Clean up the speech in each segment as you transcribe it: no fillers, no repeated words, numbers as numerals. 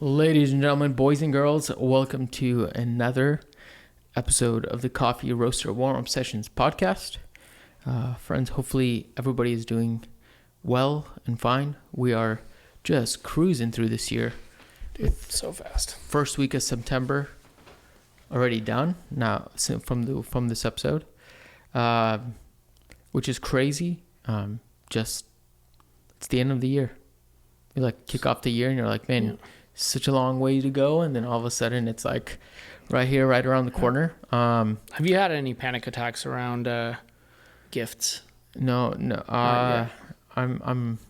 Ladies and gentlemen, boys and girls, welcome to another episode of the Coffee Roaster Warm-Up Sessions podcast. Friends, hopefully everybody is doing well and fine. We are just cruising through this year. Dude, so fast. First week of September already done now from this episode, which is crazy. It's the end of the year. You kick off the year and you're like, man, such a long way to go, and then all of a sudden it's like right here, right around the corner. Have you had any panic attacks around gifts? No. I'm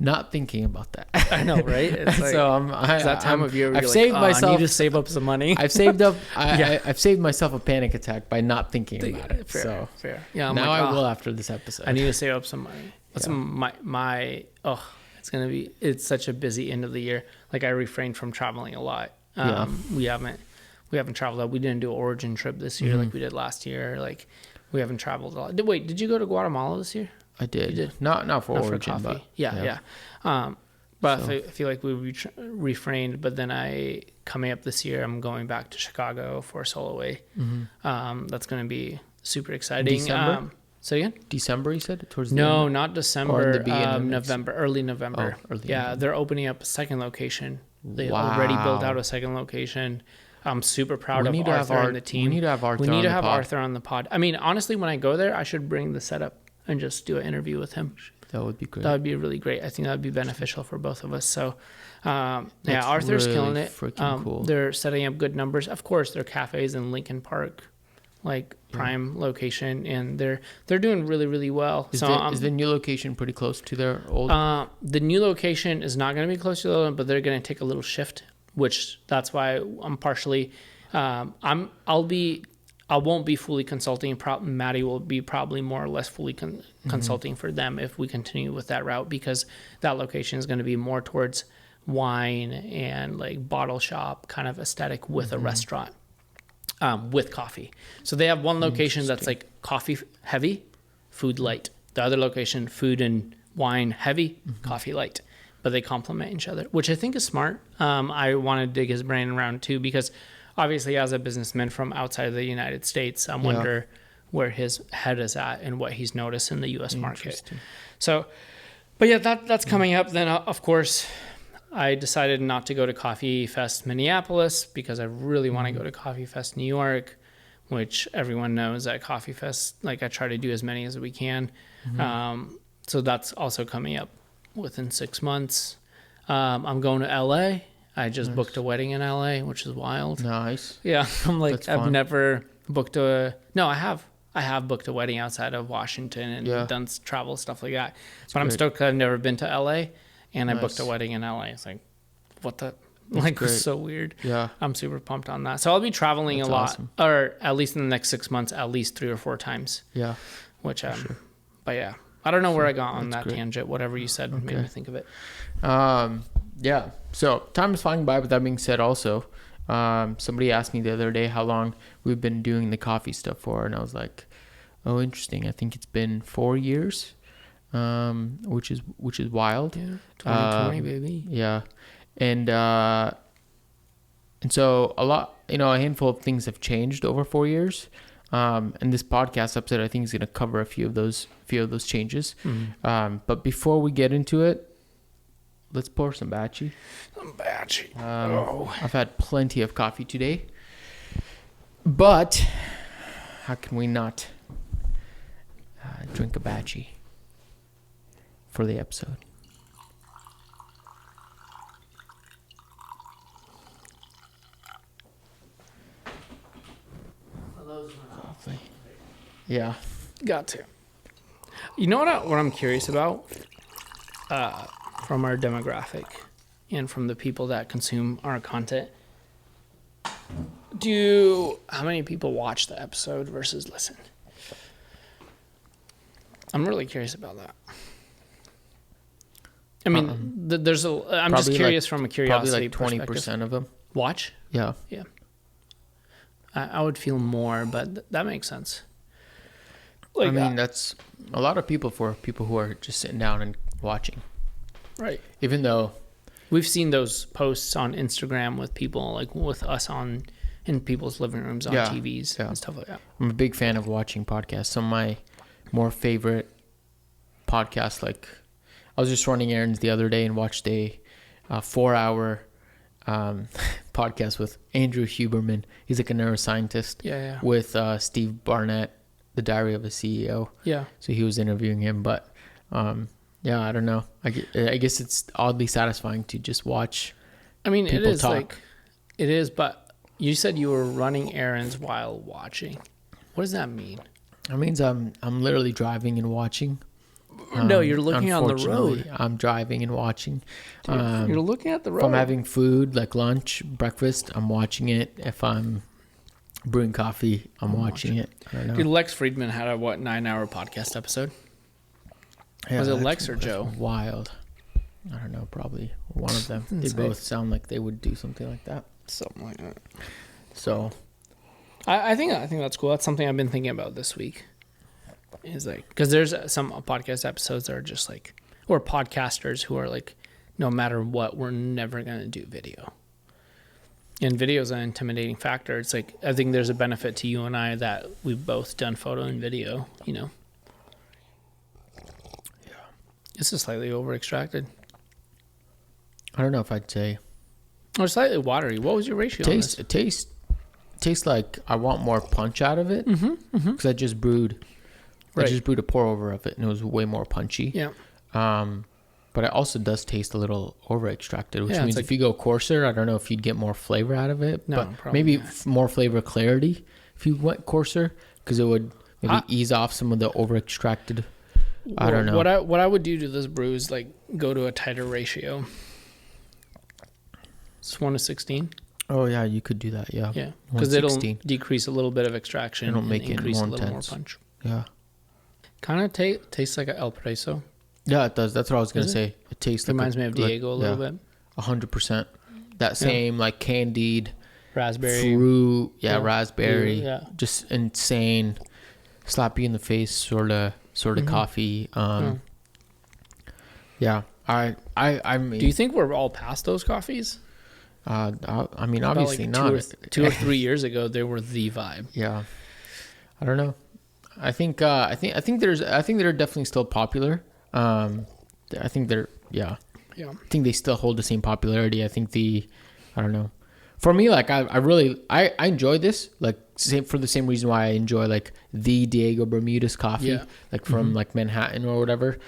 not thinking about that. I know, right? It's like, so it's that time of year where I've saved myself. I need to save up some money. I've saved up. I've saved myself a panic attack by not thinking about it. Fair. Yeah. I'm now I will after this episode. I need to save up some money. That's it's such a busy end of the year. Like, I refrained from traveling a lot. We haven't traveled out. We didn't do an origin trip this year like we did last year. Like, we haven't traveled a lot. Wait, did you go to Guatemala this year? I did. You did? Not for origin, coffee. but yeah. I feel like we refrained. But then coming up this year, I'm going back to Chicago for Solo Way. That's going to be super exciting. December? So again? December, you said? No, not December. Or in the beginning November, early November. November. They're opening up a second location. They already built out a second location. I'm super proud of Arthur and the team. We need to have Arthur on the pod. I mean, honestly, when I go there, I should bring the setup and just do an interview with him. That would be great. That would be really great. I think that would be beneficial for both of us. So, Arthur's really killing it. Freaking cool. They're setting up good numbers. Of course, their cafes in Lincoln Park, prime location, and they're doing really, really well. Is the new location pretty close to their old? The new location is not going to be close to the old one, but they're going to take a little shift, which that's why I'm partially. I won't be fully consulting. Maddie will be probably more or less fully consulting for them if we continue with that route, because that location is going to be more towards wine and like bottle shop kind of aesthetic with a restaurant. With coffee. So they have one location that's like coffee heavy, food light. The other location, food and wine heavy, coffee light. But they complement each other, which I think is smart. I want to dig his brain around too, because obviously as a businessman from outside of the United States, I wonder where his head is at and what he's noticed in the U.S. market. So, but yeah, that's coming up. Then, of course, I decided not to go to Coffee Fest Minneapolis because I really want to go to Coffee Fest New York, which everyone knows at Coffee Fest, like, I try to do as many as we can. So that's also coming up within 6 months. I'm going to LA. I just booked a wedding in LA, which is wild. Nice. Yeah. I'm like, That's I've fun. never booked I have booked a wedding outside of Washington and done travel stuff like that. But I'm stoked because I've never been to LA. And I booked a wedding in LA. It's like, what the? It's so weird. Yeah. I'm super pumped on that. So I'll be traveling a lot, or at least in the next 6 months, at least 3 or 4 times. Yeah. But yeah, I don't know where I got on that tangent. Whatever you said made me think of it. Yeah. So time is flying by. With that being said, also, somebody asked me the other day how long we've been doing the coffee stuff for, and I was like, oh, interesting. I think it's been 4 years. Which is wild. Yeah, 2020, baby. Yeah, and so a handful of things have changed over 4 years. And this podcast episode, I think, is going to cover a few of those changes. But before we get into it, let's pour some Batchy. I've had plenty of coffee today, but how can we not drink a Batchy for the episode? Lovely. Yeah. Got to. You know what I'm curious about from our demographic and from the people that consume our content? How many people watch the episode versus listen? I'm really curious about that. I mean, I'm just curious from a curiosity probably like 20% perspective. of them. Watch? Yeah. Yeah. I would feel more, but that makes sense. Like, I mean, that's a lot of people for people who are just sitting down and watching. Right. Even though, We've seen those posts on Instagram with people, like with us in people's living rooms on TVs and stuff like that. I'm a big fan of watching podcasts. Some of my more favorite podcasts, like I was just running errands the other day and watched a 4-hour podcast with Andrew Huberman. He's like a neuroscientist. With Steve Barnett, The Diary of a CEO. Yeah. So he was interviewing him, but I don't know. I guess it's oddly satisfying to just watch. I mean, people it is talk. it is, but you said you were running errands while watching. What does that mean? That means I'm literally driving and watching. No, you're looking on the road. I'm driving and watching. Dude, you're looking at the road. If I'm having food, like lunch, breakfast, I'm watching it. If I'm brewing coffee, I'm watching it. I don't know. Dude, Lex Friedman had a 9-hour podcast episode? Yeah, was it Lex or Joe? Wild. I don't know, probably one of them. They both sound like they would do something like that. Something like that. So I think that's cool. That's something I've been thinking about this week. Is like, because there's some podcast episodes that are just like, or podcasters who are like, no matter what, we're never going to do video. And video is an intimidating factor. It's like, I think there's a benefit to you and I that we've both done photo and video, you know. Yeah. This is slightly over extracted. I don't know if I'd say. Or slightly watery. What was your ratio on this? It tastes like I want more punch out of it. Because I just brewed. Right. I just brewed a pour over of it, and it was way more punchy. Yeah. But it also does taste a little over extracted, which means like, if you go coarser, I don't know if you'd get more flavor out of it. No, but maybe more flavor clarity if you went coarser, because it would maybe ease off some of the over extracted. I don't know. What I would do to this brew is like go to a tighter ratio. It's 1:16. Oh yeah, you could do that. Yeah. Yeah, because it'll decrease a little bit of extraction. It'll make it increase more a little intense. more punch. Yeah. Kind of tastes like an El Preso. Yeah, it does. That's what I was gonna say. It tastes reminds me of Diego a little bit. 100%. That same like candied raspberry fruit. Yeah, raspberry. Yeah. Just insane, slap you in the face sort of coffee. Yeah. I mean. Do you think we're all past those coffees? I mean, obviously like not. 2 or 3 years ago, they were the vibe. Yeah. I don't know. I think they're definitely still popular. I think they're I think they still hold the same popularity. I think I don't know. For me, like I really enjoy this, like for the same reason why I enjoy like the Diego Bermudez coffee, like from like Manhattan or whatever.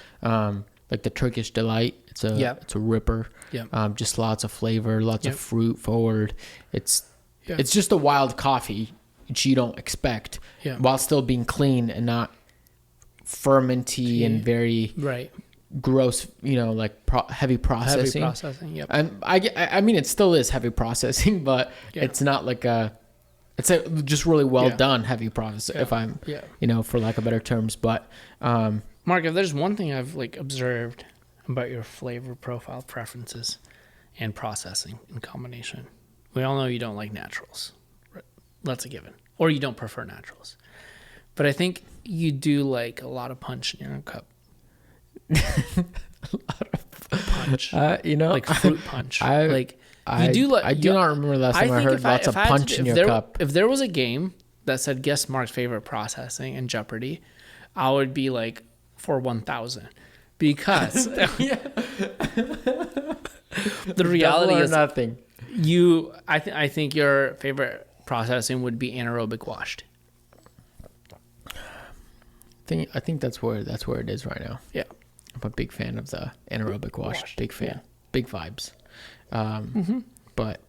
Like the Turkish Delight, it's a ripper. Yeah. Just lots of flavor, lots of fruit forward. It's just a wild coffee, which you don't expect, while still being clean and not fermenty and very gross, like heavy processing. Heavy processing, yep. And I mean, it still is heavy processing, but it's not like it's a just really well done heavy process, if I'm, for lack of better terms. But Mark, if there's one thing I've like observed about your flavor profile preferences and processing in combination, we all know you don't like naturals. That's a given. Or you don't prefer naturals. But I think you do like a lot of punch in your cup. A lot of punch. Like fruit punch. I do not remember last time I heard lots of punch in your cup. If there was a game that said guess Mark's favorite processing in Jeopardy, I would be like for 1,000. Because the reality is nothing. I think your favorite processing would be anaerobic washed. I think that's where it is right now. Yeah, I'm a big fan of the anaerobic washed. Big fan. Big vibes. But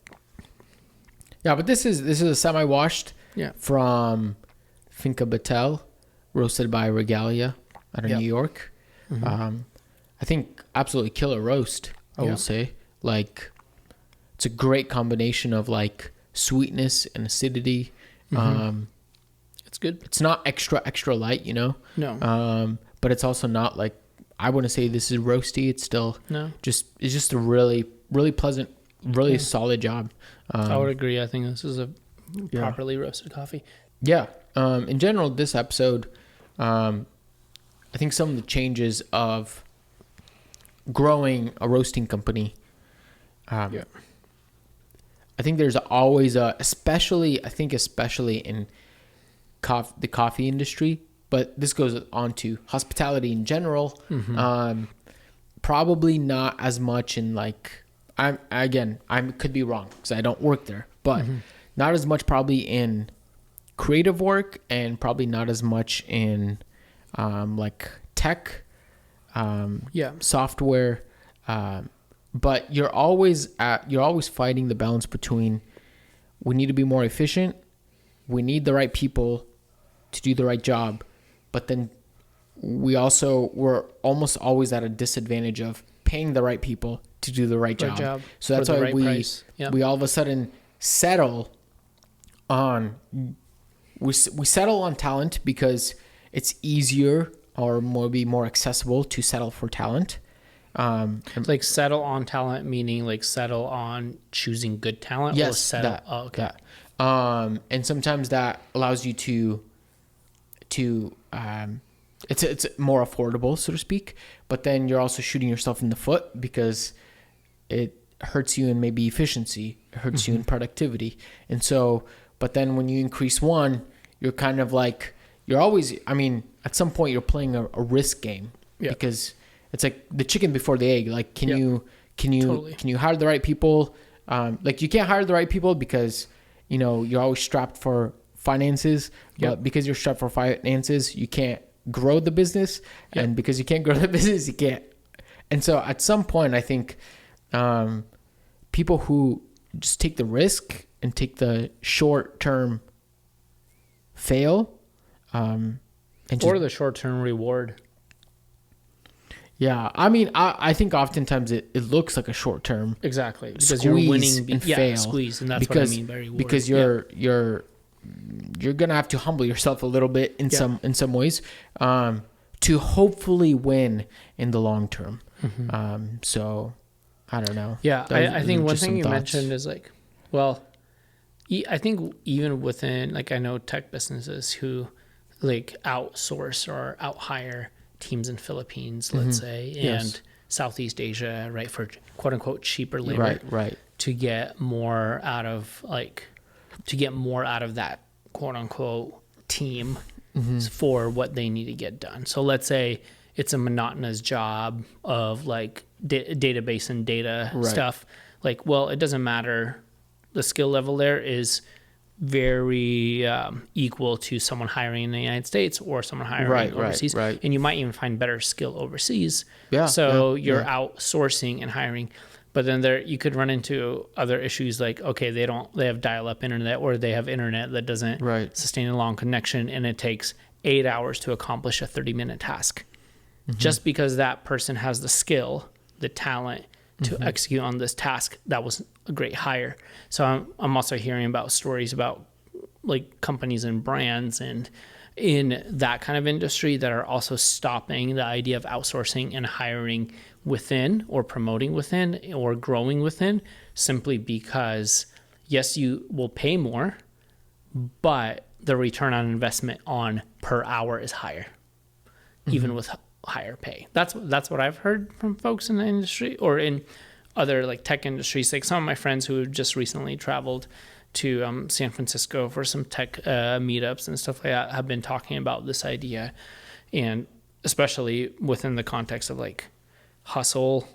this is a semi-washed from Finca Batel, roasted by Regalia out of New York. I think absolutely killer roast, I will say. Like, it's a great combination of like sweetness and acidity. It's good. It's not extra light, No. But it's also not like, I wouldn't say this is roasty. It's still it's just a really, really pleasant, really solid job. I would agree. I think this is a properly roasted coffee. Yeah. In general, this episode, I think some of the changes of growing a roasting company Yeah. I think there's always especially in the coffee industry, but this goes on to hospitality in general. Probably not as much in like, I could be wrong because I don't work there, but not as much probably in creative work, and probably not as much in like tech, software. But you're always fighting the balance between, we need to be more efficient, we need the right people to do the right job, but then we're almost always at a disadvantage of paying the right people to do the right job. So that's why we all of a sudden settle on talent because it's easier or maybe more accessible to settle for talent. Like settle on talent, meaning like settle on choosing good talent. Yes, or settle. that. Oh, okay. That. And sometimes that allows you to it's more affordable, so to speak. But then you're also shooting yourself in the foot because it hurts you in maybe efficiency, it hurts you in productivity, and so. But then when you increase one, you're kind of like at some point you're playing a risk game because. It's like the chicken before the egg. Like, can you hire the right people? Like, you can't hire the right people because, you're always strapped for finances. But because you're strapped for finances, you can't grow the business. And because you can't grow the business, you can't. And so at some point, I think people who just take the risk and take the short-term fail. Or the short-term reward. Yeah, I think oftentimes it looks like a short term. Exactly, because you're winning and fail. Squeeze, and that's what I mean by reward. Because you're gonna have to humble yourself a little bit in some ways, to hopefully win in the long term. So I don't know. Yeah, I think one thing you mentioned is like, well, I think even within, like, I know tech businesses who like outsource or out hire teams in Philippines, let's say, and Southeast Asia, right, for quote unquote cheaper labor, right, to get more out of that quote unquote team for what they need to get done. So let's say it's a monotonous job of like database and data stuff. Like, well, it doesn't matter. The skill level there is very equal to someone hiring in the United States or someone hiring overseas. Right. And you might even find better skill overseas. You're outsourcing and hiring. But then you could run into other issues like, okay, they have dial-up internet, or they have internet that doesn't sustain a long connection, and it takes 8 hours to accomplish a 30-minute task. Just because that person has the skill, the talent to execute on this task, that was a great hire. So I'm also hearing about stories about like companies and brands and in that kind of industry that are also stopping the idea of outsourcing and hiring within, or promoting within, or growing within, simply because yes, you will pay more, but the return on investment on per hour is higher, even with higher pay. That's what I've heard from folks in the industry or in other like tech industries. Like some of my friends who just recently traveled to San Francisco for some tech meetups and stuff like that have been talking about this idea, and especially within the context of like hustle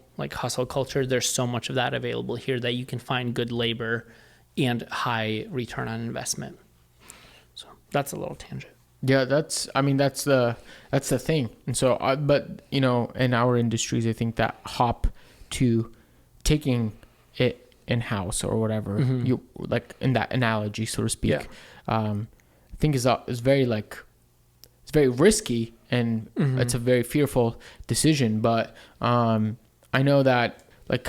culture. There's so much of that available here that you can find good labor and high return on investment. So that's a little tangent. Yeah, that's the thing. And so, but in our industries, I think that hop to taking it in-house or whatever, you like in that analogy, so to speak, I think is very like, it's very risky and it's a very fearful decision. But I know that like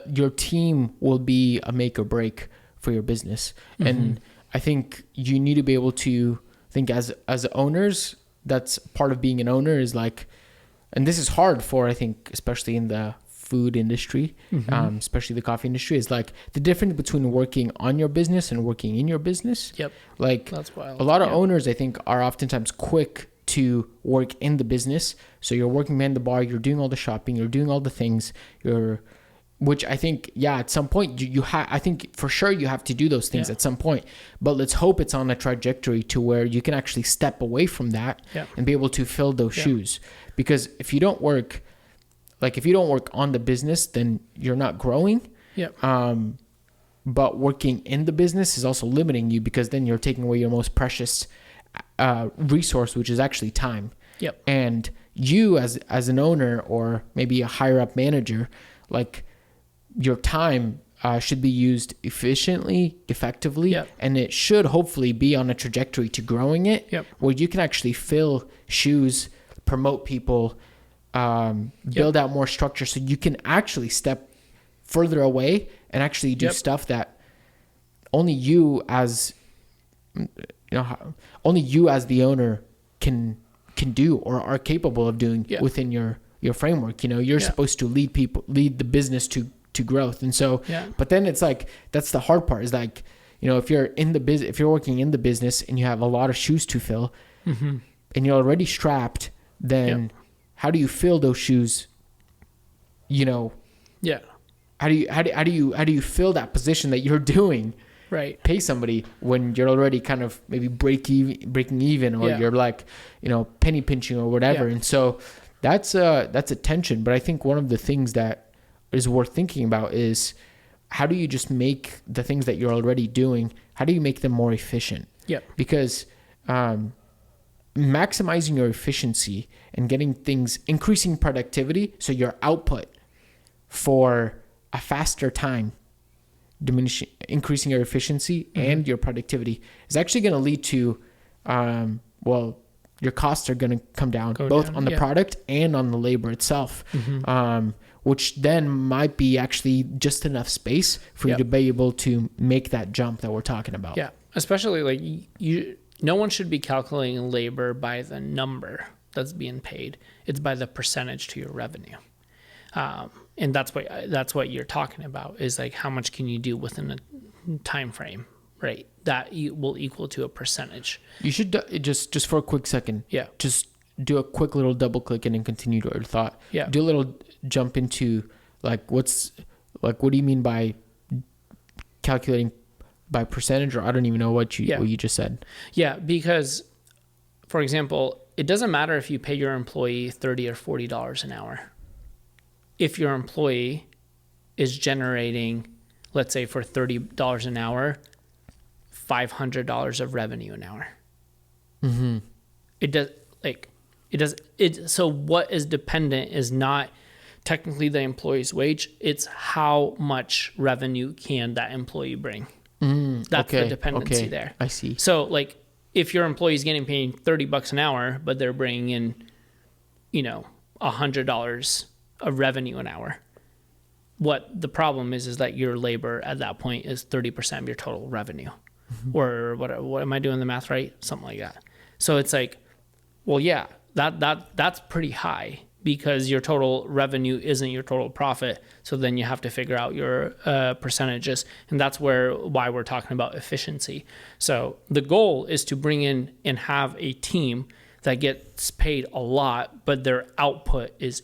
your team will be a make or break for your business, and I think you need to be able to. I think as owners, that's part of being an owner is like, and this is hard for, I think, especially in the food industry, especially the coffee industry, is like the difference between working on your business and working in your business. Yep. Like that's wild. A lot of owners, I think, are oftentimes quick to work in the business. So you're working behind the bar, you're doing all the shopping, you're doing all the things, you're which I think, yeah, at some point I think for sure you have to do those things at some point, but let's hope it's on a trajectory to where you can actually step away from that and be able to fill those shoes. Because if you don't work on the business, then you're not growing. But working in the business is also limiting you, because then you're taking away your most precious resource, which is actually time. And you as an owner, or maybe a higher up manager, like, your time should be used efficiently, effectively, and it should hopefully be on a trajectory to growing it, where you can actually fill shoes, promote people, build out more structure, so you can actually step further away and actually do stuff that only you as the owner can do, or are capable of doing within your framework. You're supposed to lead the business to growth. And so, but then it's like, that's the hard part, is like, if you're working in the business and you have a lot of shoes to fill, and you're already strapped, then how do you fill those shoes? How do you fill that position that you're doing? Right. Pay somebody when you're already kind of maybe breaking even, or you're like, penny pinching or whatever. And so that's a tension. But I think one of the things that is worth thinking about is, how do you just make the things that you're already doing, how do you make them more efficient? Because maximizing your efficiency and increasing productivity, so your output for a faster time, increasing your efficiency and your productivity, is actually going to lead to, your costs are going to come down, both on the product and on the labor itself, which then might be actually just enough space for you to be able to make that jump that we're talking about. Especially like no one should be calculating labor by the number that's being paid. It's by the percentage to your revenue. And that's what you're talking about, is like, how much can you do within a time frame, right? That will equal to a percentage. You should just for a quick second, just do a quick little double click and then continue to your thought. Do a little jump into what do you mean by calculating by percentage, or I don't even know what you just said. Because, for example, it doesn't matter if you pay your employee $30 or $40 an hour. If your employee is generating, let's say for $30 an hour, $500 of revenue an hour. So what is dependent is not technically the employee's wage, it's how much revenue can that employee bring. That's the dependency there. I see. So like, if your employee is getting paid $30 an hour, but they're bringing in, $100 of revenue an hour, what the problem is that your labor at that point is 30% of your total revenue. Or what am I doing the math right? Something like that. So it's like, well, yeah, that's pretty high, because your total revenue isn't your total profit. So then you have to figure out your percentages. And that's why we're talking about efficiency. So the goal is to bring in and have a team that gets paid a lot, but their output is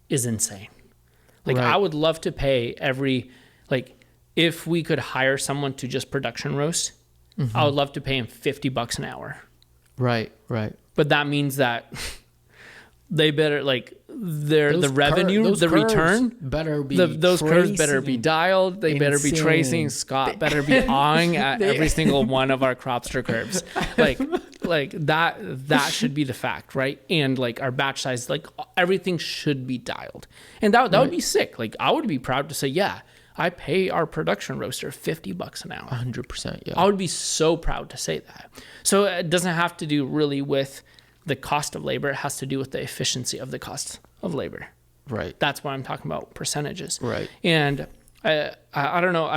insane. Like, I would love to pay if we could hire someone to just production roast, I would love to pay him $50 an hour. Right. But that means that they better the revenue, the return better be those curves better be dialed. They better be tracing. Scott better be awing at every single one of our Cropster curves. Like that should be the fact, right? And like our batch size, like everything should be dialed. And that would be sick. Like, I would be proud to say, yeah, I pay our production roaster $50 an hour. 100%. Yeah. I would be so proud to say that. So it doesn't have to do really with the cost of labor. It has to do with the efficiency of the cost of labor. Right. That's why I'm talking about percentages. Right. And I don't know.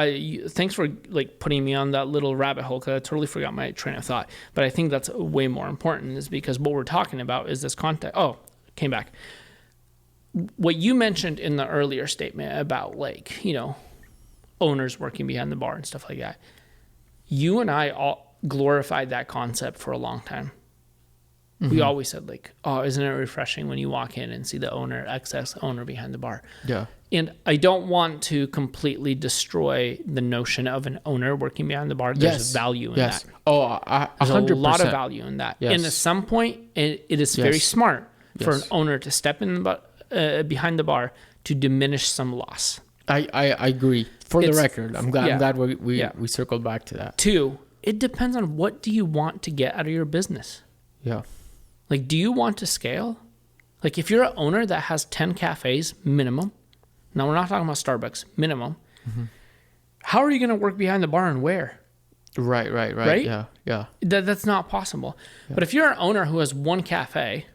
Thanks for putting me on that little rabbit hole, because I totally forgot my train of thought. But I think that's way more important, is because what we're talking about is this context. Oh, came back. What you mentioned in the earlier statement about owners working behind the bar and stuff like that. You and I all glorified that concept for a long time. We always said like, oh, isn't it refreshing when you walk in and see the owner, ex-owner behind the bar? Yeah. And I don't want to completely destroy the notion of an owner working behind the bar. There's value in that. Oh, There's 100%. a lot of value in that. Yes. And at some point, it is very smart for an owner to step in behind the bar to diminish some loss. I agree. For the record, I'm glad we circled back to that. 2, it depends on what do you want to get out of your business. Yeah. Like, do you want to scale? Like, if you're an owner that has 10 cafes minimum, now we're not talking about Starbucks, minimum, how are you going to work behind the bar and where? Right? Yeah. That's not possible. Yeah. But if you're an owner who has one cafe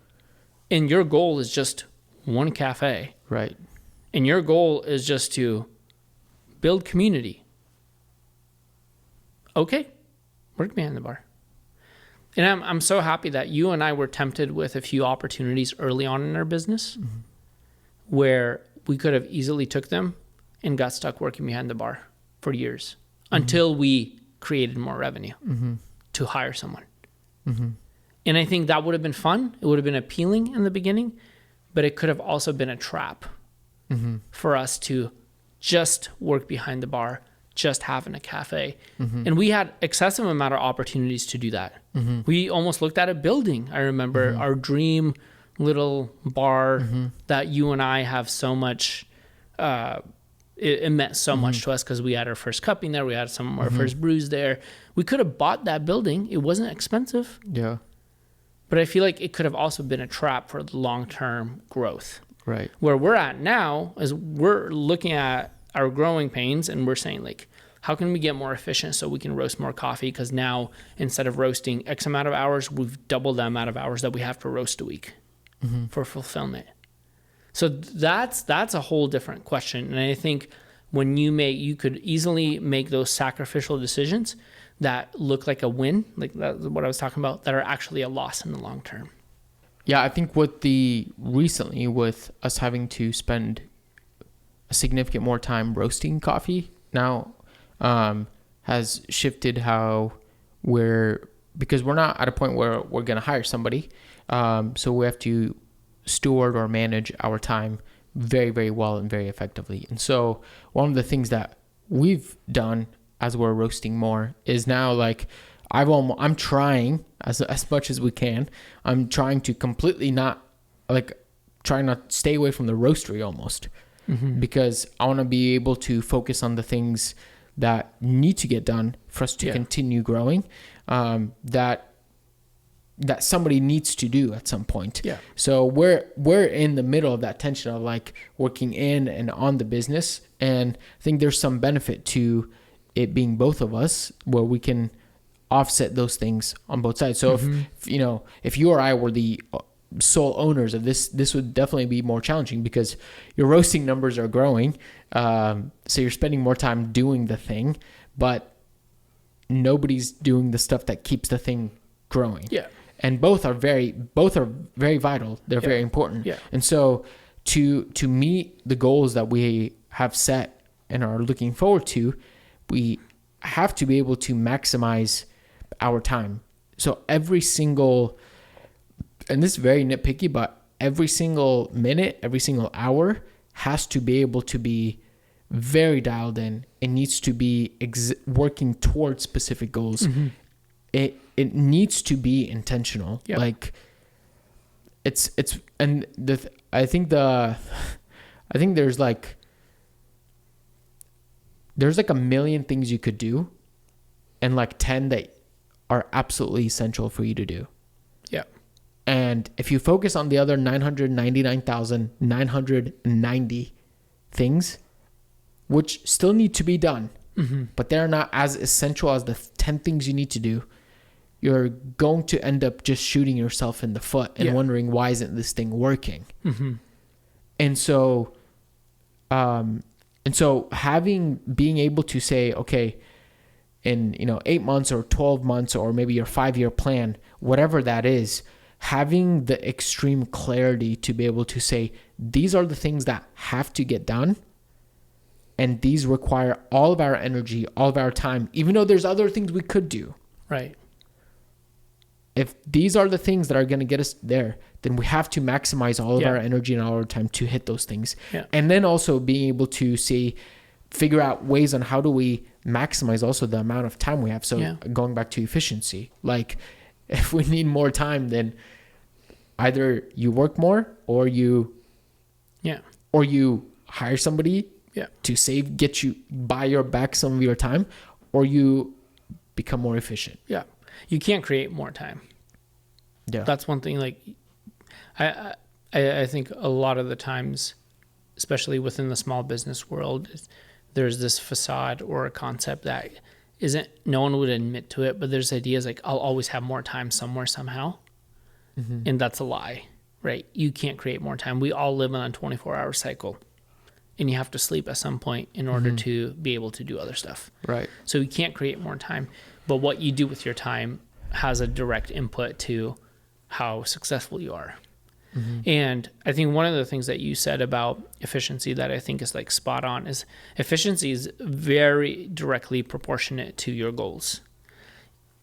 and your goal is just one cafe, right, and your goal is just to build community, okay, work behind the bar. And I'm so happy that you and I were tempted with a few opportunities early on in our business where we could have easily took them and got stuck working behind the bar for years until we created more revenue to hire someone. And I think that would have been fun. It would have been appealing in the beginning, but it could have also been a trap for us to just work behind the bar, just having a cafe. And we had excessive amount of opportunities to do that. We almost looked at a building. I remember our dream little bar that you and I have so much, it meant so much to us because we had our first cupping there. We had some of our first brews there. We could have bought that building. It wasn't expensive. Yeah. But I feel like it could have also been a trap for the long-term growth. Right. Where we're at now is we're looking at our growing pains and we're saying like, how can we get more efficient so we can roast more coffee? Because now instead of roasting X amount of hours, we've doubled the amount of hours that we have to roast a week for fulfillment. So that's a whole different question. And I think when you could easily make those sacrificial decisions that look like a win, like that's what I was talking about, that are actually a loss in the long term. Yeah, I think recently with us having to spend a significant more time roasting coffee now has shifted how because we're not at a point where we're going to hire somebody. So we have to steward or manage our time very, very well and very effectively. And so one of the things that we've done as we're roasting more is now like I'm trying as much as we can. I'm trying to completely trying not stay away from the roastery almost because I want to be able to focus on the things that need to get done for us to continue growing, that somebody needs to do at some point. Yeah. So we're in the middle of that tension of like working in and on the business, and I think there's some benefit to it being both of us where we can offset those things on both sides. So if you or I were the sole owners of this would definitely be more challenging because your roasting numbers are growing. So you're spending more time doing the thing, but nobody's doing the stuff that keeps the thing growing. Yeah. And both are very vital. They're very important. Yeah. And so to meet the goals that we have set and are looking forward to, we have to be able to maximize our time. So every single, and this is very nitpicky, but every single minute, every single hour has to be able to be very dialed in. It needs to be working towards specific goals. It needs to be intentional. Yep. Like I think there's like a million things you could do and like 10 that are absolutely essential for you to do. Yeah. And if you focus on the other 999,990 things, which still need to be done, but they're not as essential as the 10 things you need to do, you're going to end up just shooting yourself in the foot and wondering, why isn't this thing working? And so being able to say, okay, in 8 months or 12 months or maybe your 5-year plan, whatever that is, having the extreme clarity to be able to say, these are the things that have to get done. And these require all of our energy, all of our time, even though there's other things we could do. Right. if these are the things that are going to get us there, then we have to maximize all of our energy and all our time to hit those things. Yeah. And then also being able to figure out ways on how do we maximize also the amount of time we have. So going back to efficiency, like if we need more time, then either you work more or you hire somebody to buy your back some of your time, or you become more efficient. Yeah. You can't create more time. Yeah. That's one thing. Like I think a lot of the times, especially within the small business world, there's this facade or a concept that no one would admit to it, but there's ideas like I'll always have more time somewhere somehow. Mm-hmm. And that's a lie, right? You can't create more time. We all live on a 24-hour cycle, and you have to sleep at some point in order to be able to do other stuff. Right. So you can't create more time, but what you do with your time has a direct input to how successful you are. Mm-hmm. And I think one of the things that you said about efficiency that I think is like spot on is efficiency is very directly proportionate to your goals.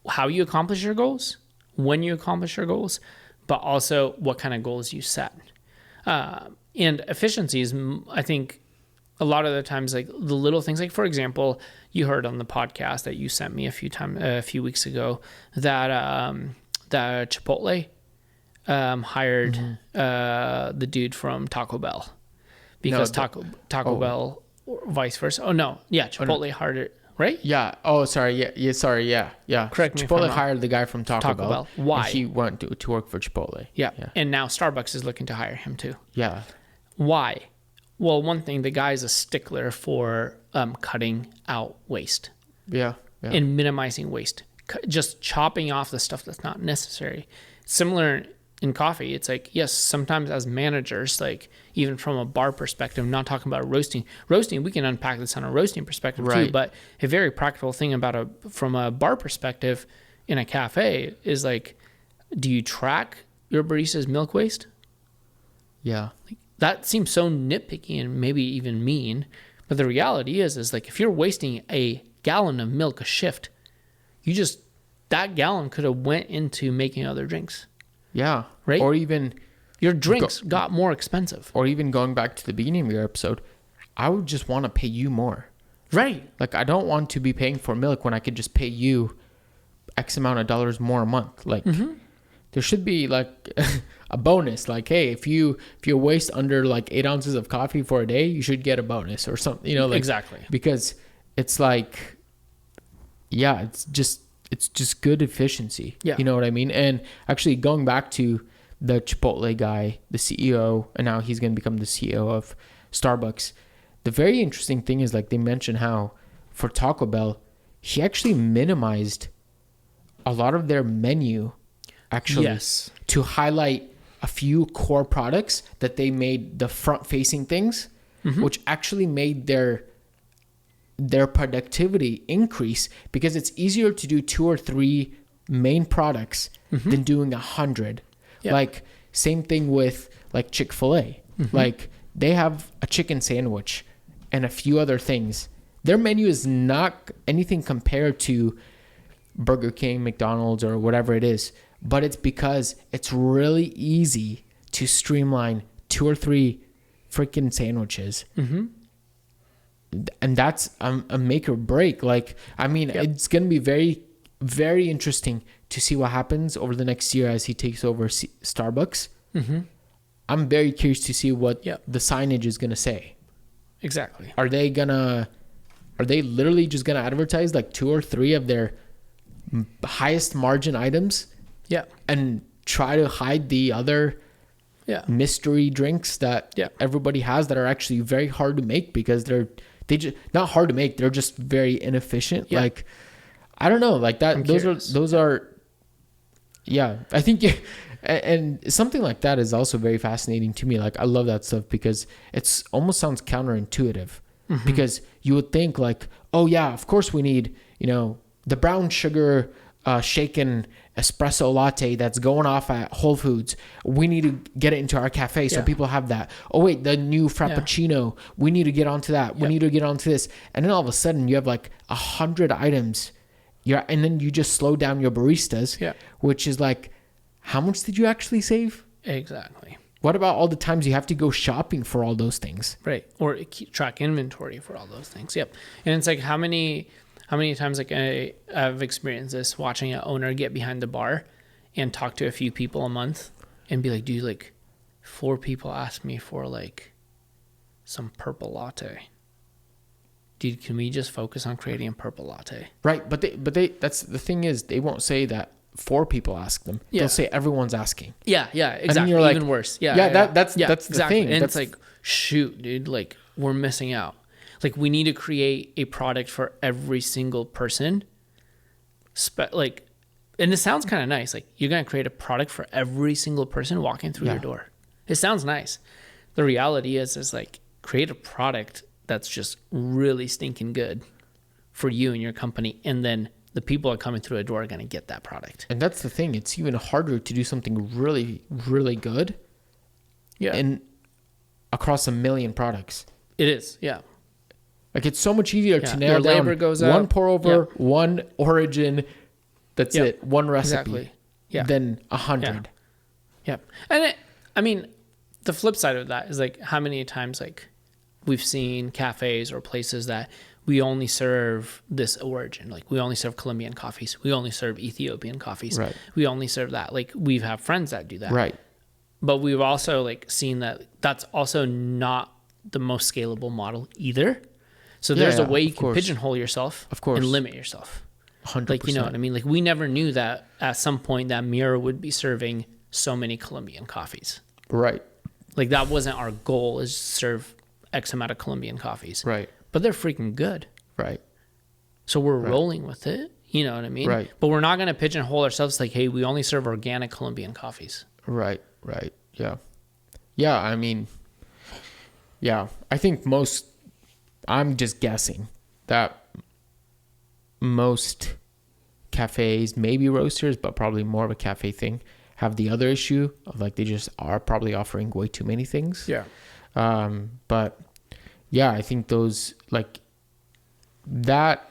How you accomplish your goals, when you accomplish your goals, but also what kind of goals you set. And efficiency is, I think, a lot of the times, like the little things, like for example, you heard on the podcast that you sent me a few weeks ago that that Chipotle hired the dude from Taco Bell because Taco Bell, or vice versa. Oh no, yeah, Chipotle hired it, right? Yeah. Oh, sorry. Yeah. Sorry. Yeah. Correct me if I'm Chipotle wrong. hired the guy from Taco Bell. Why? And he went to work for Chipotle. Yeah. And now Starbucks is looking to hire him too. Yeah. Why? Well, one thing, the guy's a stickler for cutting out waste. Yeah. And minimizing waste. Just chopping off the stuff that's not necessary. Similar in coffee, it's like, yes, sometimes as managers, like even from a bar perspective, I'm not talking about roasting, we can unpack this on a roasting perspective too, but a very practical thing from a bar perspective in a cafe is like, do you track your barista's milk waste? Yeah. Like, that seems so nitpicky and maybe even mean, but the reality is like if you're wasting a gallon of milk a shift, that gallon could have went into making other drinks. Yeah. Right? Or even your drinks got more expensive. Or even going back to the beginning of your episode, I would just want to pay you more. Right. Like I don't want to be paying for milk when I could just pay you X amount of dollars more a month. Like there should be like a bonus. Like, hey, if you waste under like 8 ounces of coffee for a day, you should get a bonus or something. Like, exactly. Because it's like, yeah, it's just good efficiency. Yeah. You know what I mean? And actually going back to the Chipotle guy, the CEO, and now he's going to become the CEO of Starbucks. The very interesting thing is like they mentioned how for Taco Bell, he actually minimized a lot of their menu actually to highlight a few core products that they made the front facing things, which actually made their productivity increase because it's easier to do 2 or 3 main products than doing 100. Yeah. Like same thing with like Chick-fil-A. Like they have a chicken sandwich and a few other things. Their menu is not anything compared to Burger King, McDonald's, or whatever it is, but it's because it's really easy to streamline 2 or 3 freaking sandwiches. And that's a make or break. Like, I mean, it's going to be very, very interesting to see what happens over the next year as he takes over Starbucks. I'm very curious to see what the signage is going to say. Exactly. Are they literally just going to advertise like 2 or 3 of their highest margin items? Yeah. And try to hide the other mystery drinks that everybody has that are actually very hard to make because they just not hard to make, they're just very inefficient. Like I don't know, like that those are I think and something like that is also very fascinating to me. Like I love that stuff because it's almost sounds counterintuitive because you would think like, oh yeah, of course we need, the brown sugar shaken espresso latte that's going off at Whole Foods. We need to get it into our cafe so people have that. Oh wait, the new Frappuccino. We need to get onto that. We need to get onto this. And then all of a sudden you have like 100 items and then you just slow down your baristas, Yeah. which is like, how much did you actually save? Exactly. What about all the times you have to go shopping for all those things? Right. Or track inventory for all those things. Yep. And it's like how many times like I've experienced this watching an owner get behind the bar and talk to a few people a month and be like, dude, like 4 people ask me for like some purple latte. Dude, can we just focus on creating a purple latte? Right. But they that's the thing is, they won't say that 4 people ask them. Yeah. They'll say everyone's asking. Yeah, exactly. you're like, even worse. Yeah. That's the exactly. thing. And That's, it's like, shoot, dude, like we're missing out. Like we need to create a product for every single person. Like, and it sounds kind of nice. Like you're going to create a product for every single person walking through your door. It sounds nice. The reality is like create a product that's just really stinking good for you and your company. And then the people that are coming through a door are going to get that product. and that's the thing. It's even harder to do something really, really good. Yeah. And across a million products. It is. Yeah. Like it's so much easier to nail Your down labor goes one up. pour over, one origin. That's it. One recipe. Exactly. Yeah. Than 100. Yep. And I mean, the flip side of that is like how many times like we've seen cafes or places that we only serve this origin. Like we only serve Colombian coffees. We only serve Ethiopian coffees. Right. We only serve that. Like we've had friends that do that. Right. But we've also like seen that that's also not the most scalable model either. So there's a way you can pigeonhole yourself and limit yourself. 100%. Like, you know what I mean? Like we never knew that at some point that Mira would be serving so many Colombian coffees. Right. Like that wasn't our goal, is to serve X amount of Colombian coffees. Right. But they're freaking good. Right. So we're rolling with it. You know what I mean? Right. But we're not going to pigeonhole ourselves like, hey, we only serve organic Colombian coffees. Right. Right. Yeah. Yeah. I mean, yeah, I think I'm just guessing that most cafes, maybe roasters, but probably more of a cafe thing, have the other issue of like they just are probably offering way too many things. Yeah. But yeah, I think those like that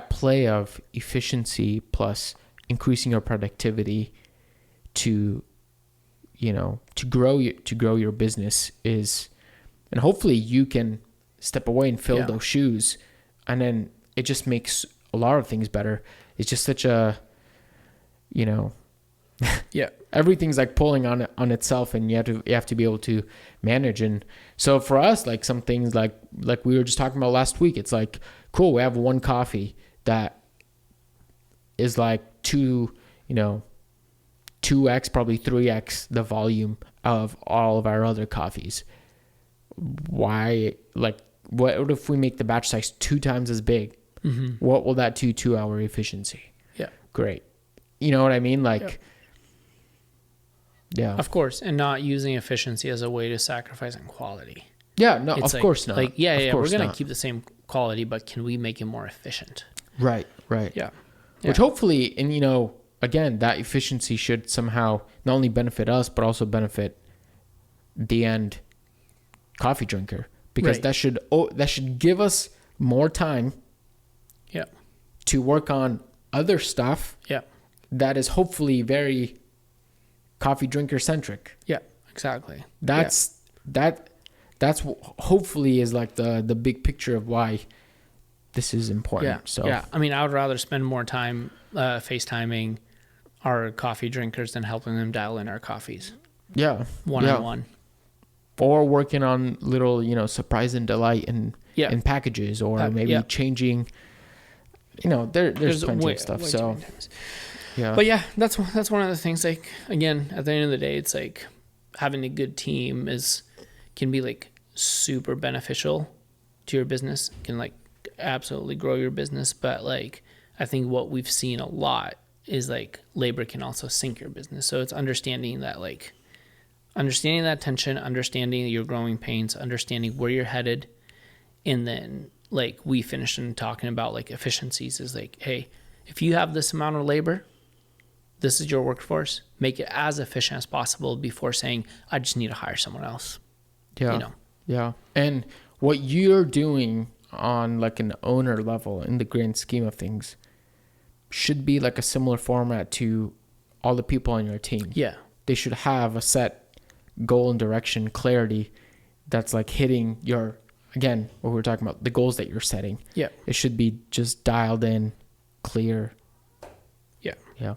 play of efficiency plus increasing your productivity to grow your business is, and hopefully you can step away and fill those shoes, and then it just makes a lot of things better. It's just such a, everything's like pulling on itself, and you have to be able to manage. And so for us, like some things like we were just talking about last week, it's like, cool, we have one coffee that is like 2x, probably 3x the volume of all of our other coffees. Why, like, what if we make the batch size 2 times as big? Mm-hmm. What will that do to our efficiency? Yeah. Great. You know what I mean? Like, yeah. Of course. And not using efficiency as a way to sacrifice on quality. Yeah, no, It's of course not. Like, we're going to keep the same quality, but can we make it more efficient? Right. Yeah. Which hopefully, and again, that efficiency should somehow not only benefit us, but also benefit the end coffee drinker, because that should give us more time to work on other stuff that is hopefully very coffee drinker centric. Yeah, exactly. That's hopefully is like the big picture of why this is important. I mean, I would rather spend more time FaceTiming our coffee drinkers than helping them dial in our coffees. Yeah. One-on-one. Or working on little, surprise and delight in packages, or maybe changing, there's plenty of stuff. So, yeah. But yeah, that's one of the things, like, again, at the end of the day, it's like having a good team can be like super beneficial to your business, can like absolutely grow your business. But like, I think what we've seen a lot is like labor can also sink your business. So it's understanding that tension, understanding your growing pains, understanding where you're headed. And then like we finished in talking about like efficiencies is like, hey, if you have this amount of labor, this is your workforce, make it as efficient as possible before saying, I just need to hire someone else. Yeah. Yeah. And what you're doing on like an owner level in the grand scheme of things should be like a similar format to all the people on your team. Yeah. They should have a set goal and direction, clarity that's like hitting your, again, what we're talking about, the goals that you're setting. Yeah. It should be just dialed in, clear. Yeah. Yeah.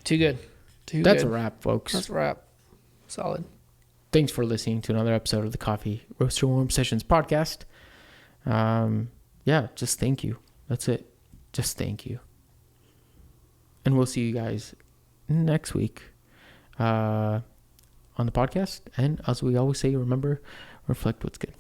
Too good. That's a wrap, folks. That's a wrap. Solid. Thanks for listening to another episode of the Coffee Roaster Warm Sessions podcast. Yeah, just thank you. That's it. Just thank you. And we'll see you guys next week on the podcast. And as we always say, remember, reflect what's good.